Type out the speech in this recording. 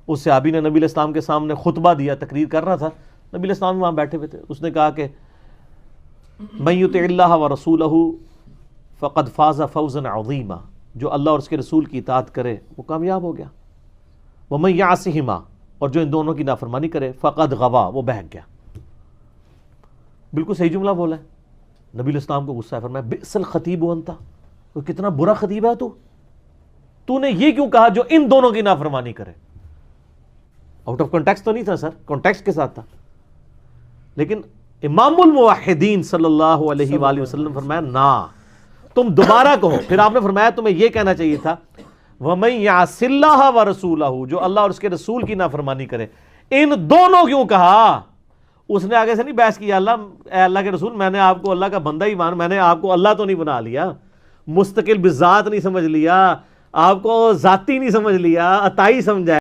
उस सहाबी ने नबी अलैहिस्सलाम के सामने खुतबा दिया, तकरीर कर रहा था, नबी अलैहिस्सलाम वहाँ बैठे हुए थे। उसने कहा कि मन युतिइल्लाह व रसूलहु फ़क़द फ़ाज़ फ़ौज़न अज़ीमा, जो अल्लाह और उसके रसूल की इताअत करे वो कामयाब हो गया। व मन यासिहिमा, और जो इन दोनों की नाफरमानी करे फ़क़द गवा, वो बहक गया। बिल्कुल सही जुमला बोला है। नबी अलैहिस्सलाम को गुस्सा है, फरमाया बिअसल खतीब अंता, तो कितना बुरा खतीब है तूने ये क्यों कहा जो इन दोनों की नाफरमानी करे। आउट ऑफ कॉन्टेक्स्ट तो नहीं था सर, कॉन्टेक्स्ट के साथ था। लेकिन इमामुल मुवahhideen सल्लल्लाहु अलैहि वसल्लम फरमाया ना, तुम दोबारा कहो। फिर आपने फरमाया तुम्हें यह कहना चाहिए था वमन यासिल्लाह व रसूलहु, जो अल्लाह और उसके रसूल की नाफरमानी करे। इन दोनों क्यों कहा? उसने आगे से नहीं बहस किया, अल्लाह के रसूल मैंने आपको अल्लाह का बंदा ही मान, मैंने आपको अल्लाह तो नहीं बना लिया, मुस्तकिल बिजात नहीं समझ लिया, आपको जाती नहीं समझ लिया, अताई समझा।